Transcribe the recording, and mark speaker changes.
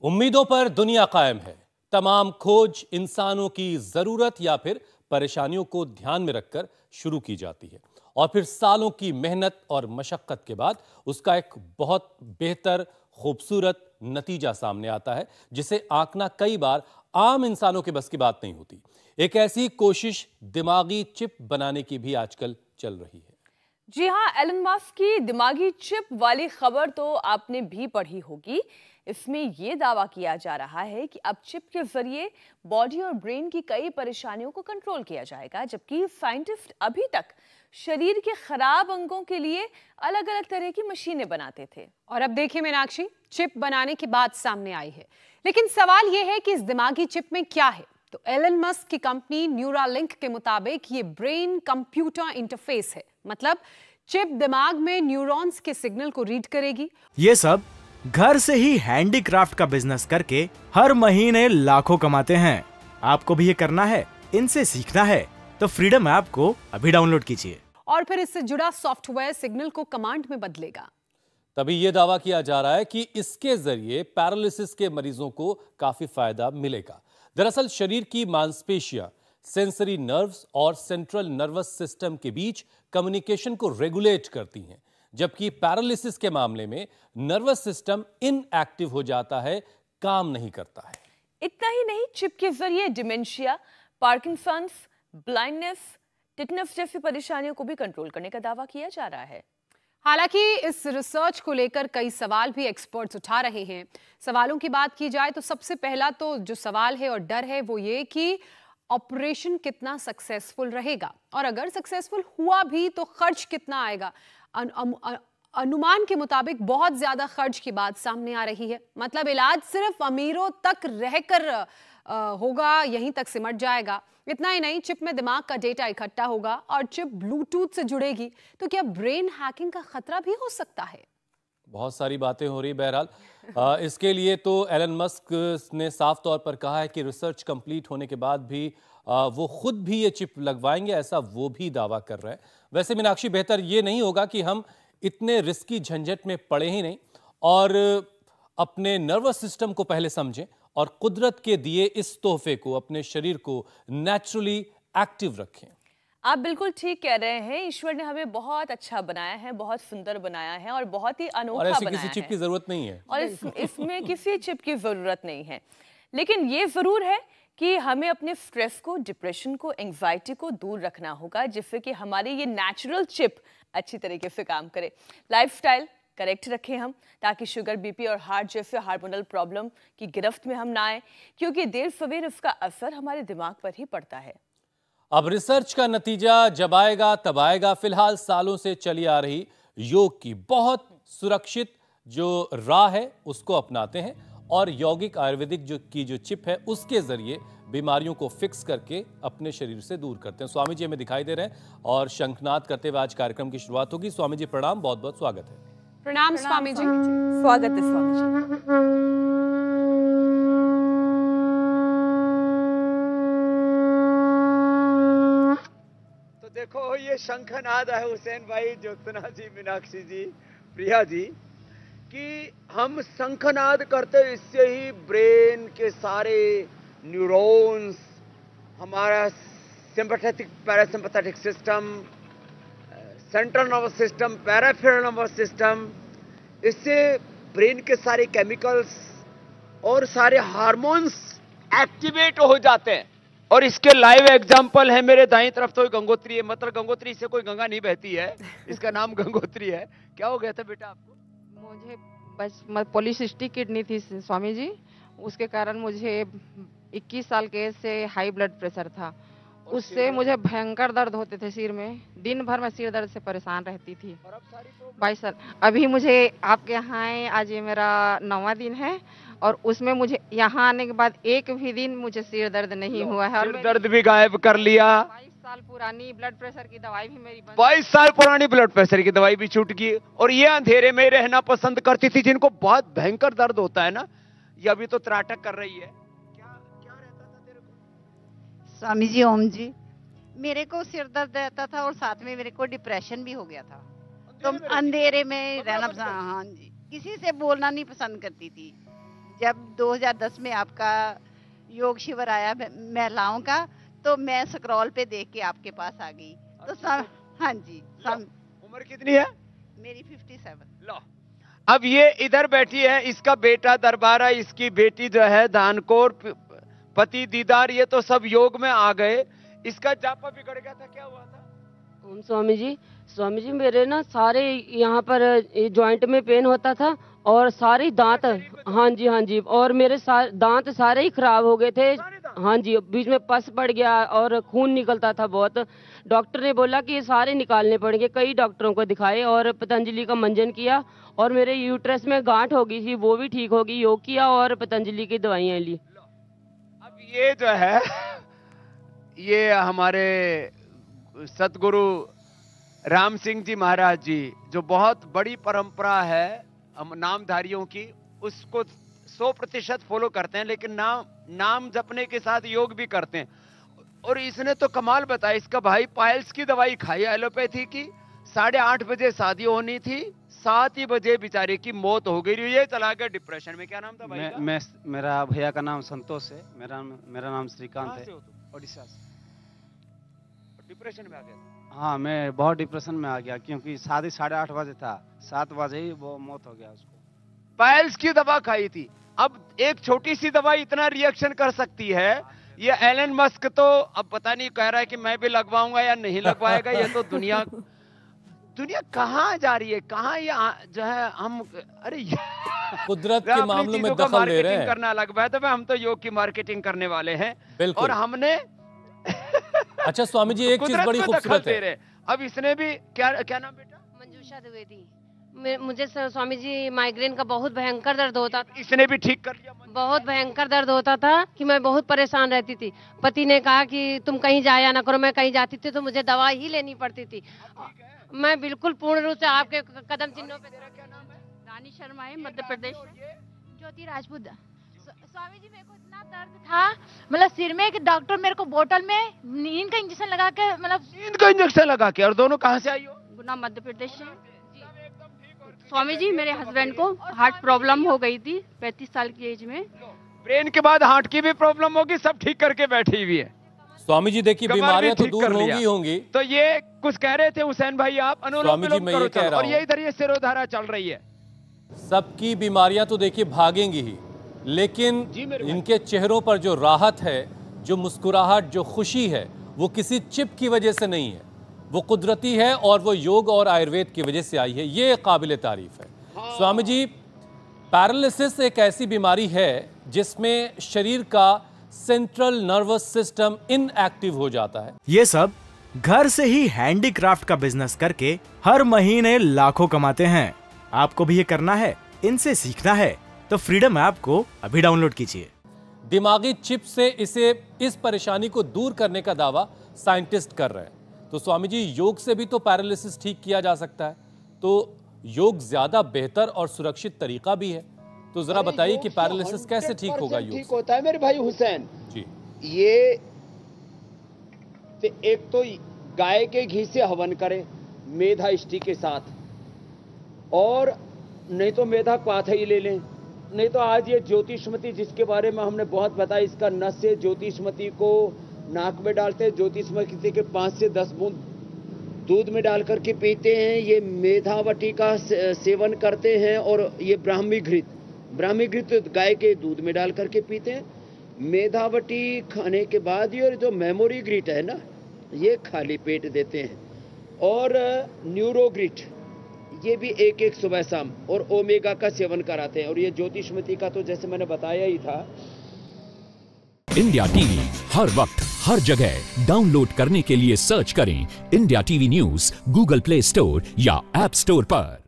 Speaker 1: उम्मीदों पर दुनिया कायम है। तमाम खोज इंसानों की जरूरत या फिर परेशानियों को ध्यान में रखकर शुरू की जाती है और फिर सालों की मेहनत और मशक्कत के बाद उसका एक बहुत बेहतर खूबसूरत नतीजा सामने आता है, जिसे आंकना कई बार आम इंसानों के बस की बात नहीं होती। एक ऐसी कोशिश दिमागी चिप बनाने की भी आजकल चल रही है।
Speaker 2: जी हाँ, एलन मस्क की दिमागी चिप वाली खबर तो आपने भी पढ़ी होगी। इसमें यह दावा किया जा रहा है कि अब चिप के जरिए बॉडी और ब्रेन की कई परेशानियों को कंट्रोल किया जाएगा, जबकि साइंटिस्ट अभी तक शरीर के खराब अंगों के लिए अलग अलग तरह की मशीनें बनाते थे।
Speaker 3: और अब देखिए मीनाक्षी, चिप बनाने की बात सामने आई है, लेकिन सवाल यह है कि इस दिमागी चिप में क्या है। तो एलन मस्क की कंपनी न्यूरालिंक के मुताबिक ये ब्रेन कंप्यूटर इंटरफेस है। मतलब चिप दिमाग में न्यूरॉन्स के सिग्नल को रीड करेगी।
Speaker 4: ये सब घर से ही हैंडीक्राफ्ट का बिजनेस करके हर महीने लाखों कमाते हैं। आपको भी ये करना है, इनसे सीखना है तो फ्रीडम ऐप को अभी डाउनलोड कीजिए
Speaker 3: और फिर इससे जुड़ा सॉफ्टवेयर सिग्नल को कमांड में बदलेगा।
Speaker 1: तभी यह दावा किया जा रहा है कि इसके जरिए पैरालिसिस के मरीजों को काफी फायदा मिलेगा। दरअसल शरीर की मांसपेशियां सेंसरी नर्व्स और सेंट्रल नर्वस सिस्टम के बीच कम्युनिकेशन को रेगुलेट करती हैं, जबकि पैरालिसिस के मामले में नर्वस सिस्टम इनएक्टिव हो जाता है, काम नहीं करता है।
Speaker 2: इतना ही नहीं, चिप के जरिए डिमेंशिया, पार्किंसंस, ब्लाइंडनेस, टिटनस जैसी परेशानियों को भी कंट्रोल करने का दावा किया जा रहा है।
Speaker 3: हालांकि इस रिसर्च को लेकर कई सवाल भी एक्सपर्ट्स उठा रहे हैं। सवालों की बात की जाए तो सबसे पहला तो जो सवाल है और डर है वो ये कि ऑपरेशन कितना सक्सेसफुल रहेगा, और अगर सक्सेसफुल हुआ भी तो खर्च कितना आएगा। अनुमान के मुताबिक बहुत ज्यादा खर्च की बात सामने आ रही है। मतलब इलाज सिर्फ अमीरों तक रहकर होगा, यहीं तक सिमट जाएगा। इतना ही नहीं, चिप में दिमाग का डेटा इकट्ठा होगा और चिप ब्लूटूथ से जुड़ेगी, तो क्या ब्रेन हैकिंग का खतरा भी हो सकता है?
Speaker 1: बहुत सारी बातें हो रही। बहरहाल इसके लिए तो एलन मस्क ने साफ तौर पर कहा है कि रिसर्च कंप्लीट होने के बाद भी वो खुद भी ये चिप लगवाएंगे, ऐसा वो भी दावा कर रहे हैं। वैसे मीनाक्षी, बेहतर ये नहीं होगा कि हम इतने रिस्की झंझट में पड़े ही नहीं और अपने नर्वस सिस्टम को पहले समझें और कुदरत के दिए इस तोहफे को, अपने शरीर को नेचुरली एक्टिव रखें।
Speaker 2: आप बिल्कुल ठीक कह रहे हैं। ईश्वर ने हमें बहुत अच्छा बनाया है, बहुत सुंदर बनाया है और बहुत ही अनोखा बनाया है।
Speaker 1: किसी चिप की जरूरत नहीं है
Speaker 2: और इसमें किसी चिप की जरूरत नहीं है। लेकिन ये जरूर है कि हमें अपने स्ट्रेस को, डिप्रेशन को, एंजाइटी को दूर रखना होगा, जिससे कि हमारी ये नेचुरल चिप अच्छी तरीके से काम करे। लाइफस्टाइल करेक्ट रखें हम, ताकि शुगर, बीपी और हार्ट जैसे हार्मोनल प्रॉब्लम की गिरफ्त में हम ना आए, क्योंकि देर सवेर इसका असर हमारे दिमाग पर ही पड़ता है।
Speaker 1: अब रिसर्च का नतीजा जब आएगा तब आएगा। फिलहाल सालों से चली आ रही योग की बहुत सुरक्षित जो राह है उसको अपनाते हैं और यौगिक आयुर्वेदिक जो चिप है उसके जरिए बीमारियों को फिक्स करके अपने शरीर से दूर करते हैं। स्वामी जी हमें दिखाई दे रहे हैं और शंखनाद करते हुए आज कार्यक्रम की शुरुआत होगी। स्वामी जी प्रणाम, बहुत बहुत स्वागत है।
Speaker 3: प्रणाम स्वामी जी।
Speaker 2: स्वागत है स्वामी जी।
Speaker 5: तो देखो, ये शंखनाद है हुसैन भाई, ज्योत्सना जी, मीनाक्षी जी, प्रिया जी, कि हम शंखनाद करते, इससे ही ब्रेन के सारे न्यूरॉन्स, हमारा sympathetic parasympathetic system, central nervous system, peripheral nervous system, इससे ब्रेन के सारे केमिकल्स और सारे हार्मोन्स एक्टिवेट हो जाते हैं। और इसके लाइव एग्जांपल है मेरे दाईं तरफ तो गंगोत्री है। मतलब गंगोत्री से कोई गंगा नहीं बहती है, इसका नाम गंगोत्री है। क्या हो गया था बेटा आपको?
Speaker 6: मुझे बस पॉलीसिस्टिक किडनी थी स्वामी जी, उसके कारण मुझे 21 साल के एज से हाई ब्लड प्रेशर था। उससे मुझे भयंकर दर्द होते थे सिर में, दिन भर मैं सिर दर्द से परेशान रहती थी। 22 साल अभी मुझे आपके यहाँ आए, आज ये मेरा 9वां दिन है और उसमें मुझे यहाँ आने के बाद एक भी दिन मुझे सिर दर्द नहीं हुआ है।
Speaker 5: और दर्द भी गायब कर लिया।
Speaker 6: 22 साल पुरानी ब्लड प्रेशर की दवाई भी मेरी
Speaker 5: 22 साल पुरानी ब्लड प्रेशर की दवाई भी छूट गई। और ये अंधेरे में रहना पसंद करती थी, जिनको बहुत भयंकर दर्द होता है ना, ये अभी तो त्राटक कर रही है। क्या रहता था तेरे को?
Speaker 7: स्वामी जी ओम जी, मेरे को सिर दर्द रहता था और साथ में मेरे को डिप्रेशन भी हो गया था। तो अंधेरे में रहना पसंद, हाँ जी, किसी से बोलना नहीं पसंद करती थी। जब 2010 में आपका योग शिविर आया महिलाओं का, तो मैं स्क्रॉल पे देख के आपके पास आ गई। तो हाँ जी।
Speaker 5: उम्र कितनी है?
Speaker 7: मेरी 57।
Speaker 5: लो, अब ये इधर बैठी है, इसका बेटा दरबारा, इसकी बेटी जो है दानकोर, पति दीदार, ये तो सब योग में आ गए। इसका जापा बिगड़ गया था, क्या हुआ था?
Speaker 8: स्वामी जी मेरे ना सारे यहाँ पर जॉइंट में पेन होता था और सारे दांत, हाँ जी, और मेरे दांत सारे ही खराब हो गए थे। हाँ जी, बीच में पस पड़ गया और खून निकलता था बहुत। डॉक्टर ने बोला कि ये सारे निकालने पड़ेंगे। कई डॉक्टरों को दिखाए और पतंजलि का मंजन किया और मेरे यूट्रस में गांठ हो गई थी, वो भी ठीक हो गई। योग किया और पतंजलि की दवाइयाँ ली।
Speaker 5: अब ये जो है, ये हमारे सतगुरु राम सिंह जी महाराज जी, जो बहुत बड़ी परंपरा है नामधारियों की, उसको 100% फॉलो करते हैं, लेकिन नाम जपने के साथ योग भी करते हैं। और इसने तो कमाल बताया, इसका भाई पाइल्स की दवाई खाई एलोपैथी की, 8:30 बजे शादी होनी थी, 7 ही बजे बेचारे की मौत हो गई। ये चला गया डिप्रेशन में। क्या नाम था भाई का?
Speaker 9: मेरा भैया का नाम संतोष है, मेरा नाम श्रीकांत है, ओडिशा से।
Speaker 5: डिप्रेशन में आ गया?
Speaker 9: हाँ, मैं बहुत डिप्रेशन में आ गया, क्योंकि शादी 8:30 बजे था, 7 बजे ही वो मौत हो गया उसको।
Speaker 5: पाइल्स की दवा खाई थी। अब एक छोटी सी दवाई इतना रिएक्शन कर सकती है। ये एलन मस्क तो अब पता नहीं कह रहा है कि मैं भी लगवाऊंगा या नहीं लगवाएगा। ये तो दुनिया कहाँ जा रही है, कहाँ ये जो है हम, अरे
Speaker 1: कुदरत के मामलों में दखल ले रहे हैं।
Speaker 5: करना अलग बात है, हम तो योग की मार्केटिंग करने वाले हैं और हमने
Speaker 1: अच्छा स्वामी जी, एक चीज बड़ी खूबसूरत है।
Speaker 5: अब इसने भी क्या नाम बेटा?
Speaker 8: मंजूषा द्विवेदी। मुझे स्वामी जी माइग्रेन का बहुत भयंकर दर्द होता था।
Speaker 5: इसने भी ठीक कर लिया।
Speaker 8: बहुत भयंकर दर्द होता था कि मैं बहुत परेशान रहती थी। पति ने कहा कि तुम कहीं जाया ना करो। मैं कहीं जाती थी तो मुझे दवा ही लेनी पड़ती थी। मैं बिल्कुल पूर्ण रूप से आपके कदम चिन्हों पे।
Speaker 7: क्या नाम है? रानी शर्मा है, मध्य प्रदेश। ज्योति राजपूत। स्वामी जी, मेरे को इतना दर्द था, मतलब सिर में, कि डॉक्टर मेरे को बोतल में नींद का इंजेक्शन लगा के, मतलब
Speaker 5: नींद का इंजेक्शन लगा के। और दोनों कहाँ से आई हो?
Speaker 7: गुना, मध्य प्रदेश से। स्वामी जी, मेरे हस्बैंड को हार्ट प्रॉब्लम हो गई थी 35 साल की एज में।
Speaker 5: ब्रेन के बाद हार्ट की भी प्रॉब्लम होगी, सब ठीक करके बैठी हुई है।
Speaker 1: स्वामी जी देखिए, बीमारियां तो दूर होंगी।
Speaker 5: तो ये कुछ कह रहे थे हुसैन भाई आप? अनुलोम विलोम करो चलो। और ये इधर ये सिरोधारा चल रही है।
Speaker 1: सबकी बीमारियां तो देखिए भागेंगी ही, लेकिन इनके चेहरों पर जो राहत है, जो मुस्कुराहट, जो खुशी है, वो किसी चिप की वजह से नहीं है, वो कुदरती है और वो योग और आयुर्वेद की वजह से आई है। ये काबिल तारीफ है। स्वामी जी, पैरालिसिस एक ऐसी बीमारी है जिसमें शरीर का सेंट्रल नर्वस सिस्टम इनएक्टिव हो जाता है।
Speaker 4: ये सब घर से ही हैंडीक्राफ्ट का बिजनेस करके हर महीने लाखों कमाते हैं। आपको भी ये करना है, इनसे सीखना है, तो फ्रीडम ऐप को अभी डाउनलोड कीजिए।
Speaker 1: दिमागी चिप से इस परेशानी को दूर करने का दावा साइंटिस्ट कर रहे हैं। तो स्वामी जी, योग से भी तो पैरालिसिस ठीक किया जा सकता है, तो योग ज्यादा बेहतर और सुरक्षित तरीका भी है। तो जरा बताइए कि पैरालिसिस कैसे ठीक होगा? योग
Speaker 5: ठीक होता है मेरे भाई हुसैन
Speaker 1: जी।
Speaker 5: ये एक तो गाय के घी से हवन करें मेधा इष्टि के साथ, और नहीं तो मेधा क्वाथ ही ले लें, नहीं तो आज ये ज्योतिषमती जिसके बारे में हमने बहुत बताया, इसका नस से ज्योतिषमती को नाक में डालते हैं, ज्योतिषमती के 5 से 10 बूंद दूध में डाल करके पीते हैं। ये मेधावटी का सेवन करते हैं, और ये ब्राह्मी घृत गाय के दूध में डाल करके पीते हैं। मेधावटी खाने के बाद ये जो मेमोरी ग्रिट है ना, ये खाली पेट देते हैं, और न्यूरोग्रिट ये भी एक सुबह शाम, और ओमेगा का सेवन कराते हैं। और ये ज्योतिषमती का तो जैसे मैंने बताया ही था।
Speaker 10: इंडिया टीवी हर वक्त हर जगह डाउनलोड करने के लिए सर्च करें India TV news Google play store या ऐप स्टोर पर।